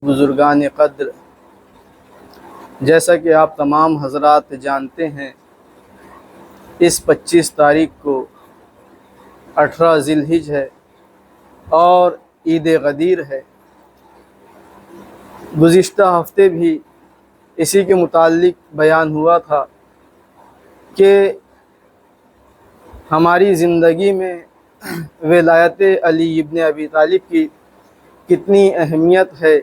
بزرگان قدر، جیسا کہ آپ تمام حضرات جانتے ہیں، اس 25 تاریخ کو 18 ذی الحجہ ہے اور عید غدیر ہے۔ گزشتہ ہفتے بھی اسی کے متعلق بیان ہوا تھا کہ ہماری زندگی میں ولایت علی ابن ابی طالب کی کتنی اہمیت ہے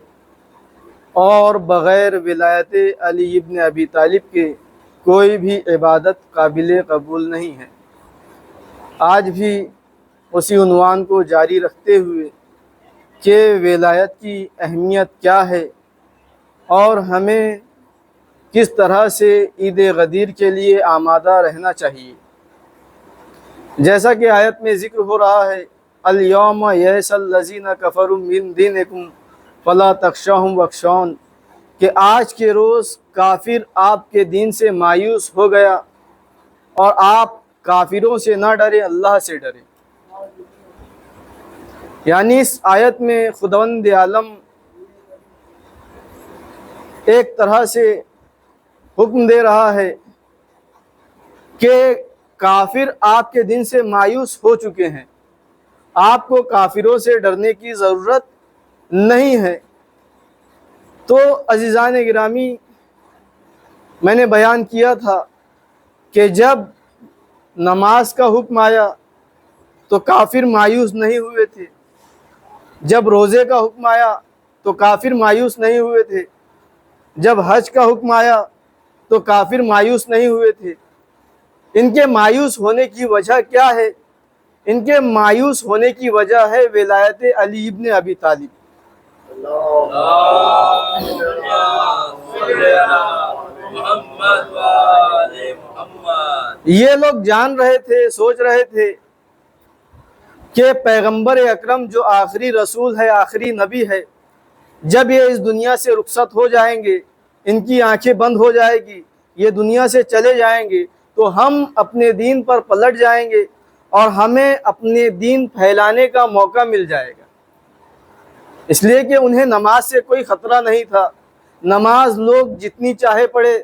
اور بغیر ولایت علی ابن ابی طالب کے کوئی بھی عبادت قابل قبول نہیں ہے۔ آج بھی اسی عنوان کو جاری رکھتے ہوئے کہ ولایت کی اہمیت کیا ہے اور ہمیں کس طرح سے عید غدیر کے لیے آمادہ رہنا چاہیے، جیسا کہ آیت میں ذکر ہو رہا ہے، الیوم یئس الذین کفروا من دینکم فلا تخشوہم واخشون، کہ آج کے روز کافر آپ کے دین سے مایوس ہو گیا اور آپ کافروں سے نہ ڈرے، اللہ سے ڈرے۔ یعنی اس آیت میں خداوند عالم ایک طرح سے حکم دے رہا ہے کہ کافر آپ کے دین سے مایوس ہو چکے ہیں، آپ کو کافروں سے ڈرنے کی ضرورت نہیں ہے۔ تو عزیزان گرامی، میں نے بیان کیا تھا کہ جب نماز کا حکم آیا تو کافر مایوس نہیں ہوئے تھے، جب روزے کا حکم آیا تو کافر مایوس نہیں ہوئے تھے، جب حج کا حکم آیا تو کافر مایوس نہیں ہوئے تھے۔ ان کے مایوس ہونے کی وجہ کیا ہے؟ ان کے مایوس ہونے کی وجہ ہے ولایت علی ابن ابی طالب۔ یہ لوگ جان رہے تھے، سوچ رہے تھے کہ پیغمبر اکرم جو آخری رسول ہے، آخری نبی ہے، جب یہ اس دنیا سے رخصت ہو جائیں گے، ان کی آنکھیں بند ہو جائے گی، یہ دنیا سے چلے جائیں گے، تو ہم اپنے دین پر پلٹ جائیں گے اور ہمیں اپنے دین پھیلانے کا موقع مل جائے گا۔ اس لیے کہ انہیں نماز سے کوئی خطرہ نہیں تھا، نماز لوگ جتنی چاہے پڑھے،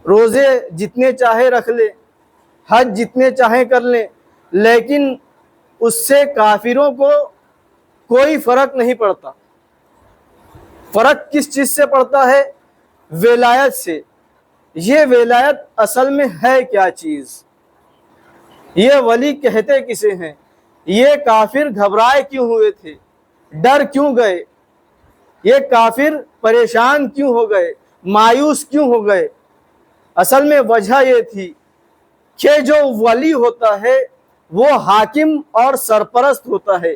روزے جتنے چاہے رکھ لیں، حج جتنے چاہیں کر لیں، لیکن اس سے کافروں کو کوئی فرق نہیں پڑتا۔ فرق کس چیز سے پڑتا ہے؟ ولایت سے۔ یہ ولایت اصل میں ہے کیا چیز؟ یہ ولی کہتے کسے ہیں؟ یہ کافر گھبرائے کیوں ہوئے تھے؟ ڈر کیوں گئے؟ یہ کافر پریشان کیوں ہو گئے؟ مایوس کیوں ہو گئے؟ اصل میں وجہ یہ تھی کہ جو ولی ہوتا ہے وہ حاکم اور سرپرست ہوتا ہے،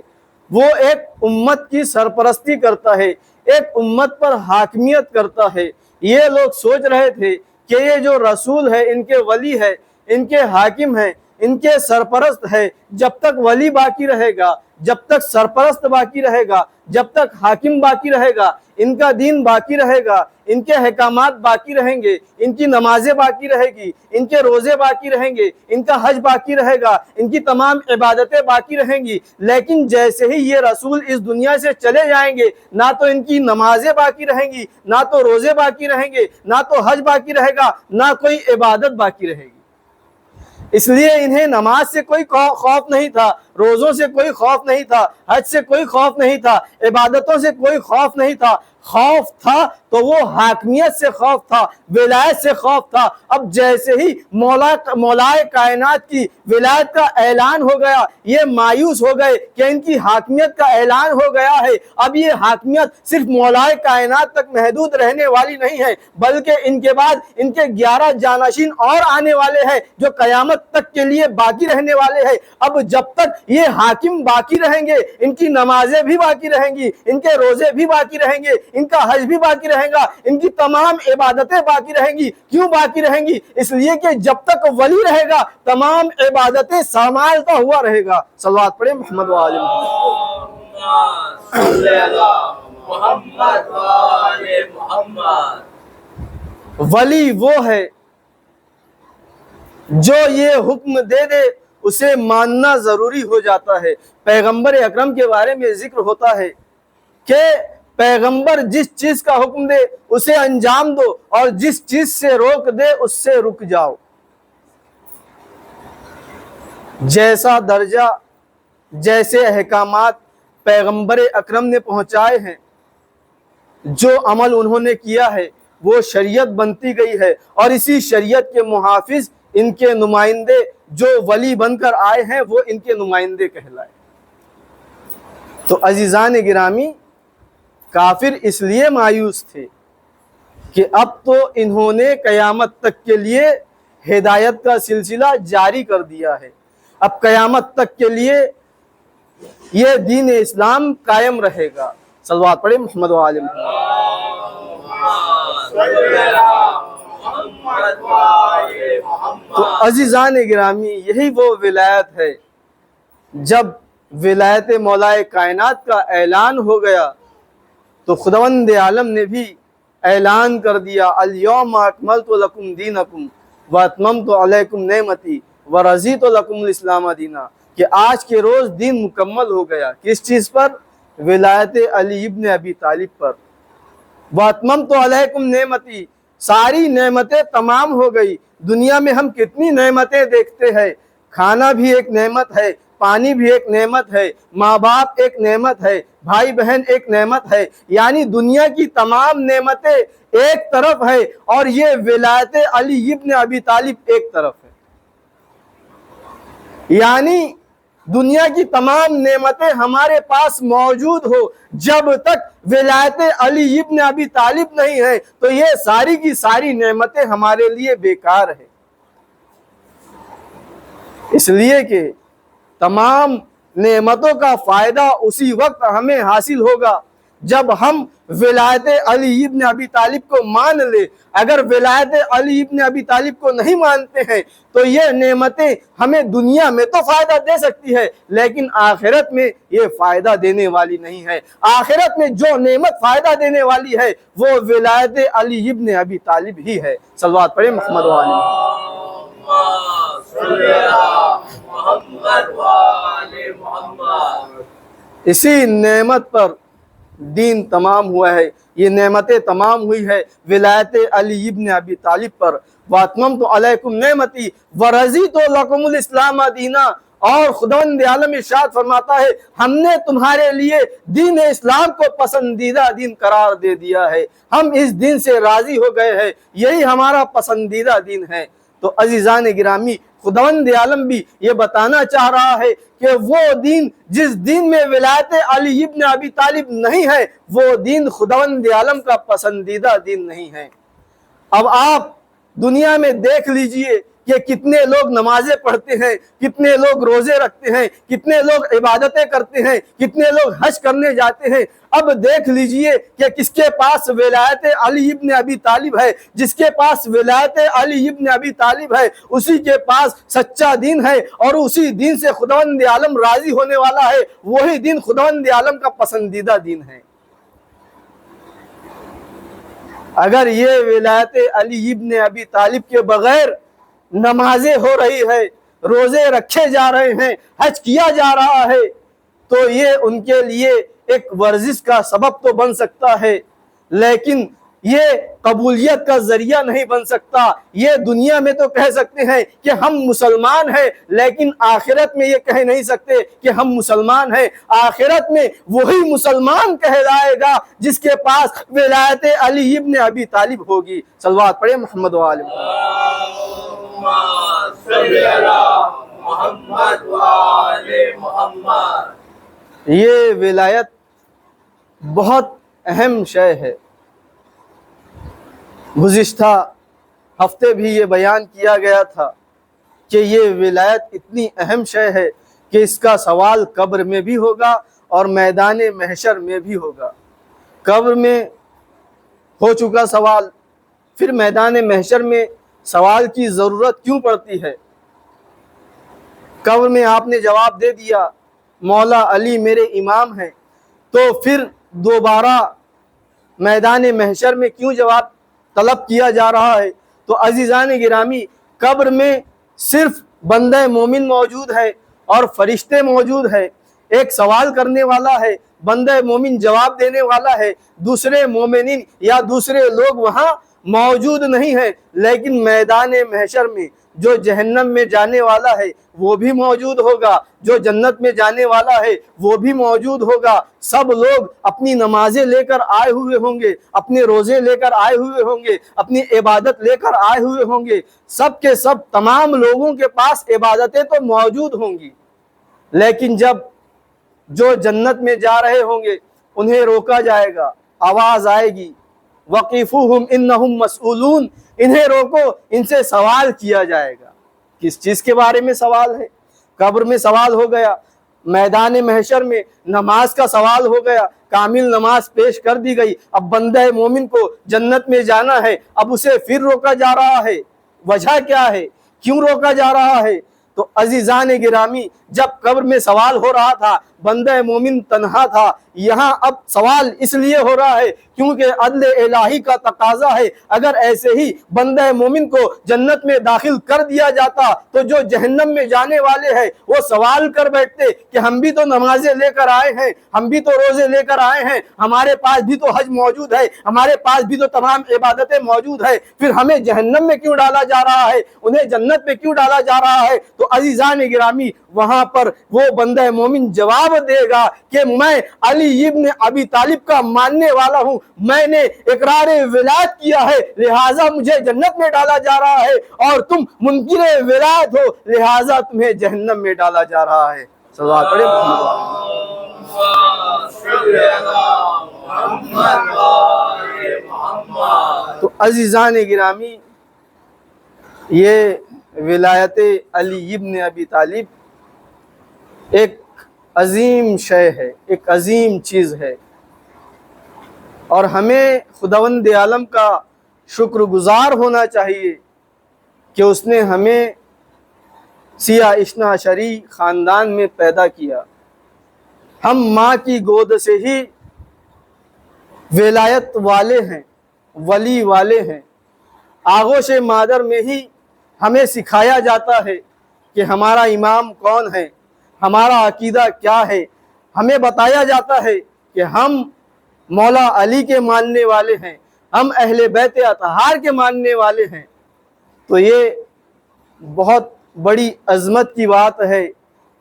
وہ ایک امت کی سرپرستی کرتا ہے، ایک امت پر حاکمیت کرتا ہے۔ یہ لوگ سوچ رہے تھے کہ یہ جو رسول ہے، ان کے ولی ہے، ان کے حاکم ہیں، ان کے سرپرست ہے، جب تک ولی باقی رہے گا، جب تک سرپرست باقی رہے گا، جب تک حاکم باقی رہے گا، ان کا دین باقی رہے گا، ان کے احکامات باقی رہیں گے، ان کی نمازیں باقی رہے گی، ان کے روزے باقی رہیں گے، ان کا حج باقی رہے گا، ان کی تمام عبادتیں باقی رہیں گی۔ لیکن جیسے ہی یہ رسول اس دنیا سے چلے جائیں گے، نہ تو ان کی نمازیں باقی رہیں گی، نہ تو روزے باقی رہیں گے، نہ تو حج باقی رہے گا، نہ کوئی عبادت باقی رہے گی۔ اس لیے انہیں نماز سے کوئی خوف نہیں تھا، روزوں سے کوئی خوف نہیں تھا، حج سے کوئی خوف نہیں تھا، عبادتوں سے کوئی خوف نہیں تھا۔ خوف تھا تو وہ حاکمیت سے خوف تھا، ولایت سے خوف تھا۔ اب جیسے ہی مولائے کائنات کی ولایت کا اعلان ہو گیا، یہ مایوس ہو گئے کہ ان کی حاکمیت کا اعلان ہو گیا ہے۔ اب یہ حاکمیت صرف مولائے کائنات تک محدود رہنے والی نہیں ہے، بلکہ ان کے بعد ان کے 11 جانشین اور آنے والے ہیں جو قیامت تک کے لیے باقی رہنے والے ہیں۔ اب جب تک یہ حاکم باقی رہیں گے، ان کی نمازیں بھی باقی رہیں گی، ان کے روزے بھی باقی رہیں گے، ان کا حج بھی باقی رہے گا، ان کی تمام عبادتیں باقی رہیں گی۔ کیوں باقی رہیں گی؟ اس لیے کہ جب تک ولی رہے گا تمام عبادتیں سنبھالتا ہوا رہے گا۔ صلوات پڑھیں محمد و آل محمد۔ ولی وہ ہے جو یہ حکم دے دے اسے ماننا ضروری ہو جاتا ہے۔ پیغمبر اکرم کے بارے میں ذکر ہوتا ہے کہ پیغمبر جس چیز کا حکم دے اسے انجام دو اور جس چیز سے روک دے اس سے رک جاؤ۔ جیسا درجہ، جیسے احکامات پیغمبر اکرم نے پہنچائے ہیں، جو عمل انہوں نے کیا ہے وہ شریعت بنتی گئی ہے، اور اسی شریعت کے محافظ ان کے نمائندے جو ولی بن کر آئے ہیں وہ ان کے نمائندے کہلائے۔ تو عزیزان گرامی، کافر اس لیے مایوس تھے کہ اب تو انہوں نے قیامت تک کے لیے ہدایت کا سلسلہ جاری کر دیا ہے، اب قیامت تک کے لیے یہ دین اسلام قائم رہے گا۔ صلوات پڑھیں محمد و آل محمد۔ تو عزیزان گرامی، یہی وہ ولایت ہے۔ جب ولایت مولائے کائنات کا اعلان ہو گیا تو خداوند عالم نے بھی اعلان کر دیا، الیوم اکملت لکم دینکم واتممت علیکم نعمتی ورضیت لکم الاسلام دینا، کہ آج کے روز دین مکمل ہو گیا۔ کس چیز پر؟ ولایت علی ابن ابی طالب پر۔ واتممت علیکم نعمتی، ساری نعمتیں تمام ہو گئی۔ دنیا میں ہم کتنی نعمتیں دیکھتے ہیں، کھانا بھی ایک نعمت ہے، پانی بھی ایک نعمت ہے، ماں باپ ایک نعمت ہے، بھائی بہن ایک نعمت ہے، یعنی دنیا کی تمام نعمتیں ایک طرف ہے اور یہ ولایت علی ابن ابی طالب ایک طرف ہے۔ یعنی دنیا کی تمام نعمتیں ہمارے پاس موجود ہو، جب تک ولایت علی ابن ابی طالب نہیں ہے تو یہ ساری کی ساری نعمتیں ہمارے لیے بیکار ہیں۔ اس لیے کہ تمام نعمتوں کا فائدہ اسی وقت ہمیں حاصل ہوگا جب ہم ولایت علی ابن ابی طالب کو مان لے۔ اگر ولایت علی ابن ابی طالب کو نہیں مانتے ہیں تو یہ نعمتیں ہمیں دنیا میں تو فائدہ دے سکتی ہے لیکن آخرت میں یہ فائدہ دینے والی نہیں ہے۔ آخرت میں جو نعمت فائدہ دینے والی ہے وہ ولایت علی ابن ابی طالب ہی ہے۔ صلوات پڑھیں محمد و آل محمد۔ اسی نعمت پر دین تمام ہوا ہے، یہ نعمتیں تمام ہوئی ہے ولایت علی ابن ابی طالب پر۔ واتممت علیکم نعمتی ورضیت لکم الاسلام دینا، اور خداوند عالم ارشاد فرماتا ہے ہم نے تمہارے لیے دین اسلام کو پسندیدہ دین قرار دے دیا ہے، ہم اس دین سے راضی ہو گئے ہیں، یہی ہمارا پسندیدہ دین ہے۔ تو عزیزان گرامی، خداوند عالم بھی یہ بتانا چاہ رہا ہے کہ وہ دین جس دین میں ولایت علی ابن ابی طالب نہیں ہے وہ دین خداوند عالم کا پسندیدہ دین نہیں ہے۔ اب آپ دنیا میں دیکھ لیجئے کہ کتنے لوگ نمازیں پڑھتے ہیں، کتنے لوگ روزے رکھتے ہیں، کتنے لوگ عبادتیں کرتے ہیں، کتنے لوگ حج کرنے جاتے ہیں۔ اب دیکھ لیجئے کہ کس کے پاس ولایت علی ابن ابی طالب ہے، جس کے پاس ولایت علی ابن ابی طالب ہے اسی کے پاس سچا دین ہے، اور اسی دین سے خداوند عالم راضی ہونے والا ہے، وہی دین خداوند عالم کا پسندیدہ دین ہے۔ اگر یہ ولایت علی ابن ابی طالب کے بغیر نمازیں ہو رہی ہے، روزے رکھے جا رہے ہیں، حج کیا جا رہا ہے تو یہ ان کے لیے ایک ورزش کا سبب تو بن سکتا ہے لیکن یہ قبولیت کا ذریعہ نہیں بن سکتا۔ یہ دنیا میں تو کہہ سکتے ہیں کہ ہم مسلمان ہیں لیکن آخرت میں یہ کہہ نہیں سکتے کہ ہم مسلمان ہیں۔ آخرت میں وہی مسلمان کہلائے گا جس کے پاس ولایت علی ابن ابی طالب ہوگی۔ صلوات پڑھیں محمد و آل محمد۔ یہ ولایت بہت اہم شے ہے۔ گزشتہ ہفتے بھی یہ بیان کیا گیا تھا کہ یہ ولایت اتنی اہم شے ہے کہ اس کا سوال قبر میں بھی ہوگا اور میدان محشر میں بھی ہوگا۔ قبر میں ہو چکا سوال، پھر میدان محشر میں سوال کی ضرورت کیوں پڑتی ہے؟ قبر میں آپ نے جواب دے دیا مولا علی میرے امام ہیں، تو پھر دوبارہ میدان محشر میں کیوں جواب طلب کیا جا رہا ہے؟ تو عزیزان گرامی، قبر میں صرف بندہ مومن موجود ہے اور فرشتے موجود ہے۔ ایک سوال کرنے والا ہے بندہ مومن جواب دینے والا ہے، دوسرے مومنین یا دوسرے لوگ وہاں موجود نہیں ہیں، لیکن میدان محشر میں جو جہنم میں جانے والا ہے وہ بھی موجود ہوگا، جو جنت میں جانے والا ہے وہ بھی موجود ہوگا۔ سب لوگ اپنی نمازیں لے کر آئے ہوئے ہوں گے، اپنے روزے لے کر آئے ہوئے ہوں گے، اپنی عبادت لے کر آئے ہوئے ہوں گے، سب کے سب تمام لوگوں کے پاس عبادتیں تو موجود ہوں گی، لیکن جب جو جنت میں جا رہے ہوں گے انہیں روکا جائے گا، آواز آئے گی وقفوہم انہم مسئولون، انہیں روکو، ان سے سوال کیا جائے گا۔ کس چیز کے بارے میں سوال ہے؟ قبر میں سوال ہو گیا، میدان محشر میں نماز کا سوال ہو گیا، کامل نماز پیش کر دی گئی، اب بندہ مومن کو جنت میں جانا ہے، اب اسے پھر روکا جا رہا ہے۔ وجہ کیا ہے؟ کیوں روکا جا رہا ہے؟ تو عزیزان گرامی، جب قبر میں سوال ہو رہا تھا بندہ مومن تنہا تھا، یہاں اب سوال اس لیے ہو رہا ہے کیونکہ عدل الہی کا تقاضا ہے۔ اگر ایسے ہی بندہ مومن کو جنت میں داخل کر دیا جاتا تو جو جہنم میں جانے والے ہیں وہ سوال کر بیٹھتے کہ ہم بھی تو نمازیں لے کر آئے ہیں، ہم بھی تو روزے لے کر آئے ہیں، ہمارے پاس بھی تو حج موجود ہے، ہمارے پاس بھی تو تمام عبادتیں موجود ہے، پھر ہمیں جہنم میں کیوں ڈالا جا رہا ہے، انہیں جنت میں کیوں ڈالا جا رہا ہے؟ تو عزیزان گرامی، وہاں پر وہ بندہ مومن جواب دے گا کہ میں علی ابن ابی طالب کا ماننے والا ہوں، میں نے اقرار ولایت کیا ہے لہٰذا مجھے جنت میں ڈالا جا رہا ہے، اور تم منکر ولایت ہو لہٰذا تمہیں جہنم میں ڈالا جا رہا ہے۔ صلوات پڑھیں محمد۔ تو عزیزان گرامی، یہ ولایت علی ابن ابی طالب ایک عظیم شے ہے، ایک عظیم چیز ہے، اور ہمیں خداوند عالم کا شکر گزار ہونا چاہیے کہ اس نے ہمیں سیاہ اثنا عشری خاندان میں پیدا کیا۔ ہم ماں کی گود سے ہی ولایت والے ہیں، ولی والے ہیں۔ آغوش مادر میں ہی ہمیں سکھایا جاتا ہے کہ ہمارا امام کون ہے، ہمارا عقیدہ کیا ہے، ہمیں بتایا جاتا ہے کہ ہم مولا علی کے ماننے والے ہیں، ہم اہل بیت اطہار کے ماننے والے ہیں۔ تو یہ بہت بڑی عظمت کی بات ہے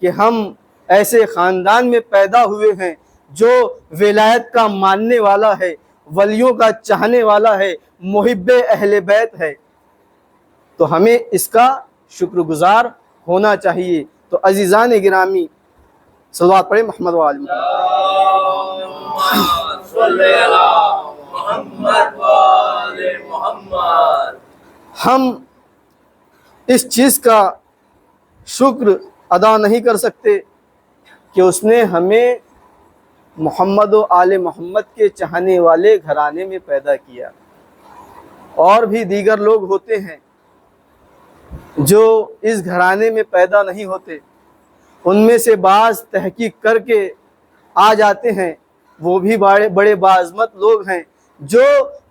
کہ ہم ایسے خاندان میں پیدا ہوئے ہیں جو ولایت کا ماننے والا ہے، ولیوں کا چاہنے والا ہے، محب اہل بیت ہے، تو ہمیں اس کا شکر گزار ہونا چاہیے۔ تو عزیزان گرامی، صلوات پڑھیں محمد و آل محمد۔ ہم اس چیز کا شکر ادا نہیں کر سکتے کہ اس نے ہمیں محمد و آل محمد کے چاہنے والے گھرانے میں پیدا کیا۔ اور بھی دیگر لوگ ہوتے ہیں جو اس گھرانے میں پیدا نہیں ہوتے، ان میں سے بعض تحقیق کر کے آ جاتے ہیں، وہ بھی بڑے باعظمت لوگ ہیں جو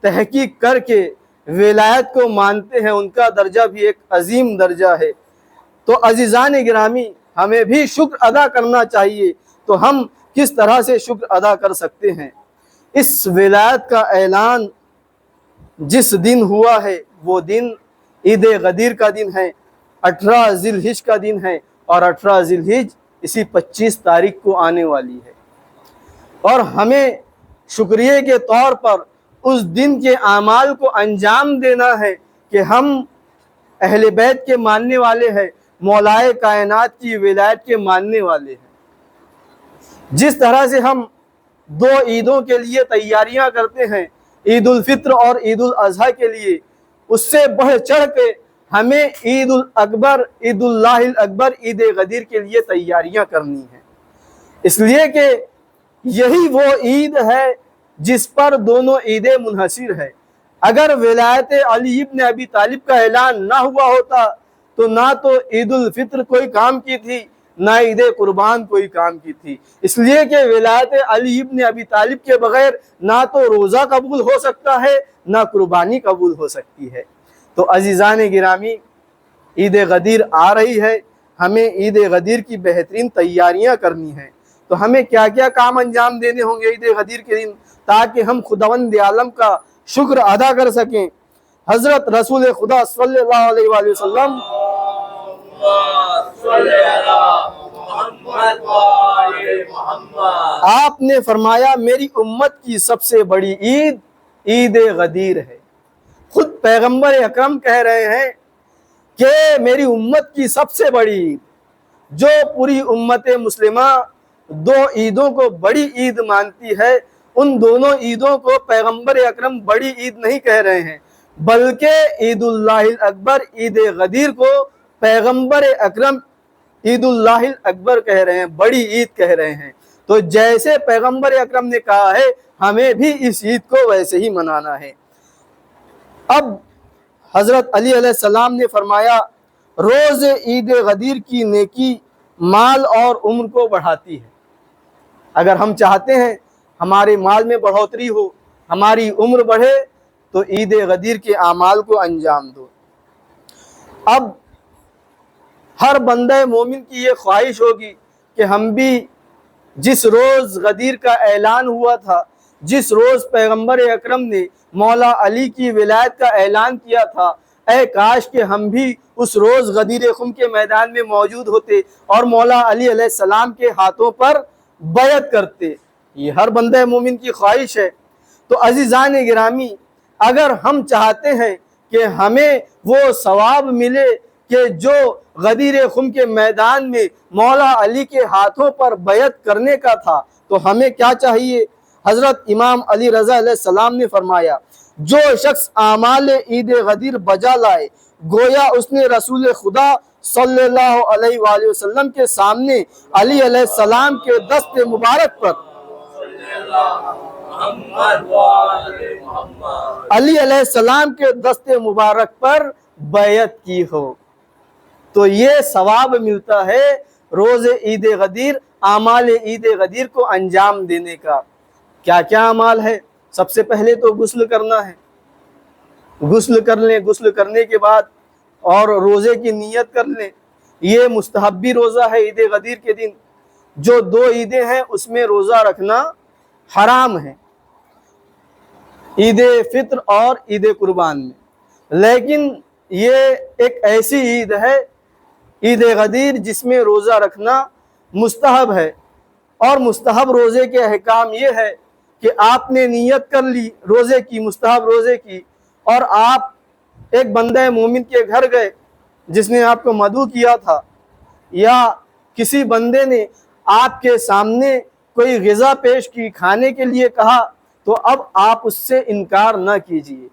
تحقیق کر کے ولایت کو مانتے ہیں، ان کا درجہ بھی ایک عظیم درجہ ہے۔ تو عزیزان گرامی، ہمیں بھی شکر ادا کرنا چاہیے۔ تو ہم کس طرح سے شکر ادا کر سکتے ہیں؟ اس ولایت کا اعلان جس دن ہوا ہے وہ دن عید غدیر کا دن ہے، 18 ذی الحجہ کا دن ہے، اور 18 ذی الحجہ اسی 25 تاریخ کو آنے والی ہے، اور ہمیں شکریہ کے طور پر اس دن کے اعمال کو انجام دینا ہے کہ ہم اہل بیت کے ماننے والے ہیں، مولائے کائنات کی ولایت کے ماننے والے ہیں۔ جس طرح سے ہم 2 عیدوں کے لیے تیاریاں کرتے ہیں، عید الفطر اور عید الاضحیٰ کے لیے، اس سے بڑھ چڑھ کے ہمیں عید الاکبر، عید اللہ الاکبر، عید غدیر کے لیے تیاریاں کرنی ہیں، اس لیے کہ یہی وہ عید ہے جس پر دونوں عیدیں منحصر ہے۔ اگر ولایت علی ابن ابی طالب کا اعلان نہ ہوا ہوتا تو نہ تو عید الفطر کوئی کام کی تھی، نہ عید قربان کوئی کام کی تھی، اس لیے کہ ولایت علی ابن ابی طالب کے بغیر نہ تو روزہ قبول ہو سکتا ہے، نہ قربانی قبول ہو سکتی ہے۔ تو عزیزان گرامی، عید غدیر آ رہی ہے، ہمیں عید غدیر کی بہترین تیاریاں کرنی ہیں۔ تو ہمیں کیا کیا کام انجام دینے ہوں گے عید غدیر کے دن تاکہ ہم خداوند عالم کا شکر ادا کر سکیں۔ حضرت رسول خدا صلی اللہ علیہ وآلہ وسلم آپ نے فرمایا میری امت کی سب سے بڑی عید عید غدیر ہے۔ خود پیغمبر اکرم کہہ رہے ہیں کہ میری امت کی سب سے بڑی عید، جو پوری امت مسلمہ دو عیدوں کو بڑی عید مانتی ہے، ان دونوں عیدوں کو پیغمبر اکرم بڑی عید نہیں کہہ رہے ہیں، بلکہ عید اللہ الاکبر عید غدیر کو پیغمبر اکرم عید اللہ الاکبر کہہ رہے ہیں، بڑی عید کہہ رہے ہیں۔ تو جیسے پیغمبر اکرم نے کہا ہے ہمیں بھی اس عید کو ویسے ہی منانا ہے۔ اب حضرت علی علیہ السلام نے فرمایا روز عید غدیر کی نیکی مال اور عمر کو بڑھاتی ہے۔ اگر ہم چاہتے ہیں ہمارے مال میں بڑھوتری ہو، ہماری عمر بڑھے، تو عید غدیر کے اعمال کو انجام دو۔ اب ہر بندہ مومن کی یہ خواہش ہوگی کہ ہم بھی جس روز غدیر کا اعلان ہوا تھا، جس روز پیغمبر اکرم نے مولا علی کی ولایت کا اعلان کیا تھا، اے کاش کہ ہم بھی اس روز غدیر خم کے میدان میں موجود ہوتے اور مولا علی علیہ السلام کے ہاتھوں پر بیعت کرتے۔ یہ ہر بندہ مومن کی خواہش ہے۔ تو عزیزان گرامی، اگر ہم چاہتے ہیں کہ ہمیں وہ ثواب ملے کہ جو غدیر خم کے میدان میں مولا علی کے ہاتھوں پر بیعت کرنے کا تھا، تو ہمیں کیا چاہیے؟ حضرت امام علی رضا علیہ السلام نے فرمایا جو شخص اعمال عید غدیر بجا لائے گویا اس نے رسول خدا صلی اللہ علیہ وآلہ وسلم کے سامنے علی علیہ السلام کے دست مبارک پر علی علیہ السلام کے دست مبارک پر بیعت کی ہو۔ تو یہ ثواب ملتا ہے روز عید غدیر، اعمال عید غدیر کو انجام دینے کا۔ کیا کیا اعمال ہے؟ سب سے پہلے تو غسل کرنا ہے، غسل کر لیں، غسل کرنے کے بعد اور روزے کی نیت کر لیں۔ یہ مستحبی روزہ ہے عید غدیر کے دن۔ جو دو عیدیں ہیں اس میں روزہ رکھنا حرام ہے، عید فطر اور عید قربان میں، لیکن یہ ایک ایسی عید ہے عید غدیر جس میں روزہ رکھنا مستحب ہے۔ اور مستحب روزے کے احکام یہ ہے کہ آپ نے نیت کر لی روزے کی، مستحب روزے کی، اور آپ ایک بندہ مومن کے گھر گئے جس نے آپ کو مدعو کیا تھا، یا کسی بندے نے آپ کے سامنے کوئی غذا پیش کی، کھانے کے لیے کہا، تو اب آپ اس سے انکار نہ کیجیے،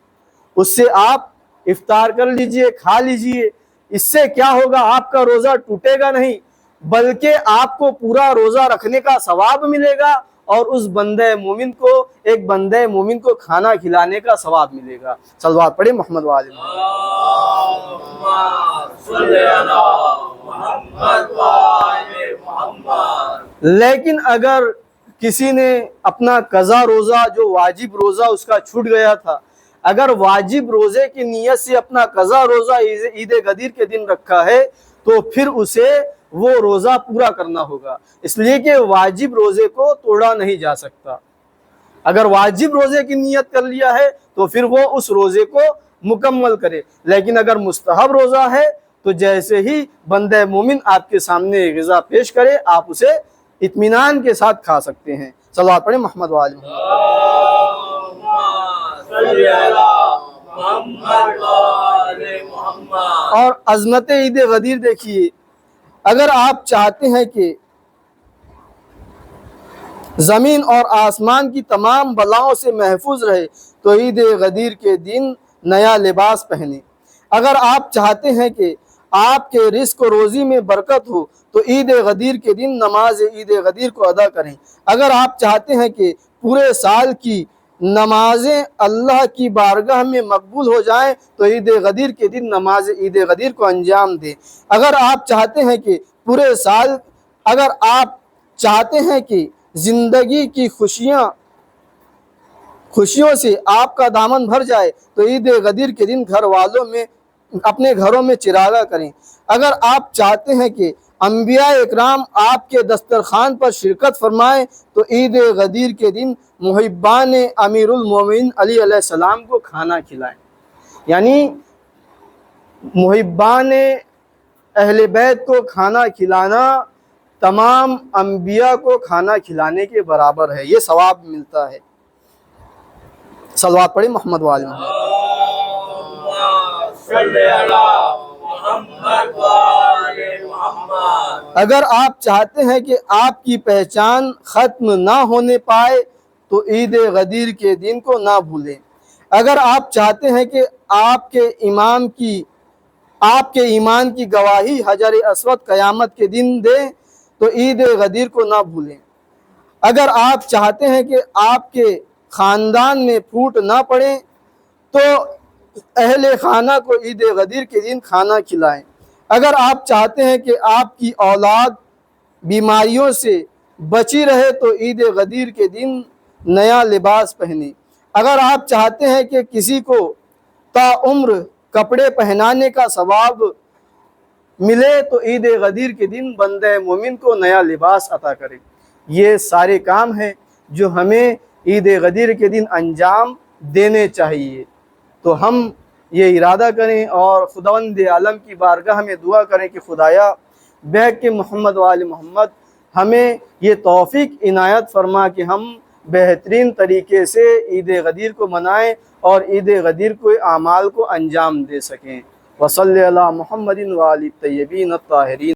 اس سے آپ افطار کر لیجئے، کھا لیجئے۔ اس سے کیا ہوگا؟ آپ کا روزہ ٹوٹے گا نہیں، بلکہ آپ کو پورا روزہ رکھنے کا ثواب ملے گا، اور اس بندہ مومن کو، ایک بندہ مومن کو کھانا کھلانے کا ثواب ملے گا۔ صلوات پڑھیں محمد وآل محمد۔ لیکن اگر کسی نے اپنا قضا روزہ جو واجب روزہ اس کا چھوٹ گیا تھا، اگر واجب روزے کی نیت سے اپنا قضا روزہ عید غدیر کے دن رکھا ہے تو پھر اسے وہ روزہ پورا کرنا ہوگا، اس لیے کہ واجب روزے کو توڑا نہیں جا سکتا۔ اگر واجب روزے کی نیت کر لیا ہے تو پھر وہ اس روزے کو مکمل کرے، لیکن اگر مستحب روزہ ہے تو جیسے ہی بندہ مومن آپ کے سامنے غذا پیش کرے آپ اسے اطمینان کے ساتھ کھا سکتے ہیں۔ صلوات پڑھیں محمد وآل محمد۔ اور عظمت عید غدیر دیکھیے، اگر آپ چاہتے ہیں کہ زمین اور آسمان کی تمام بلاؤں سے محفوظ رہے تو عید غدیر کے دن نیا لباس پہنیں۔ اگر آپ چاہتے ہیں کہ آپ کے رزق و روزی میں برکت ہو تو عید غدیر کے دن نماز عید غدیر کو ادا کریں۔ اگر آپ چاہتے ہیں کہ پورے سال کی نمازیں اللہ کی بارگاہ میں مقبول ہو جائیں تو عید غدیر کے دن نماز عید غدیر کو انجام دیں۔ اگر آپ چاہتے ہیں کہ پورے سال، اگر آپ چاہتے ہیں کہ زندگی کی خوشیوں سے آپ کا دامن بھر جائے تو عید غدیر کے دن گھر والوں میں، اپنے گھروں میں چراغاں کریں۔ اگر آپ چاہتے ہیں کہ انبیاء اکرام آپ کے دسترخوان پر شرکت فرمائیں تو عید غدیر کے دن محبان امیر المومنین علی علیہ السلام کو کھانا کھلائیں۔ یعنی محبان اہل بیت کو کھانا کھلانا تمام انبیاء کو کھانا کھلانے کے برابر ہے، یہ ثواب ملتا ہے۔ صلوات پڑھیں محمد وآل محمد۔ اگر آپ چاہتے ہیں کہ آپ کی پہچان ختم نہ ہونے پائے تو عید غدیر کے دن کو نہ بھولیں۔ اگر آپ چاہتے ہیں کہ آپ کے ایمان کی گواہی حجر اسود قیامت کے دن دے تو عید غدیر کو نہ بھولیں۔ اگر آپ چاہتے ہیں کہ آپ کے خاندان میں پھوٹ نہ پڑے تو اہل خانہ کو عید غدیر کے دن کھانا کھلائیں۔ اگر آپ چاہتے ہیں کہ آپ کی اولاد بیماریوں سے بچی رہے تو عید غدیر کے دن نیا لباس پہنیں۔ اگر آپ چاہتے ہیں کہ کسی کو تا عمر کپڑے پہنانے کا ثواب ملے تو عید غدیر کے دن بندہ مومن کو نیا لباس عطا کرے۔ یہ سارے کام ہیں جو ہمیں عید غدیر کے دن انجام دینے چاہیے، تو ہم یہ ارادہ کریں اور خداوند عالم کی بارگاہ میں دعا کریں کہ خدایا بحق کے محمد وآل محمد ہمیں یہ توفیق عنایت فرما کہ ہم بہترین طریقے سے عید غدیر کو منائیں اور عید غدیر کو اعمال کو انجام دے سکیں۔ وصلی علی محمد وآل الطیبین الطاہرین۔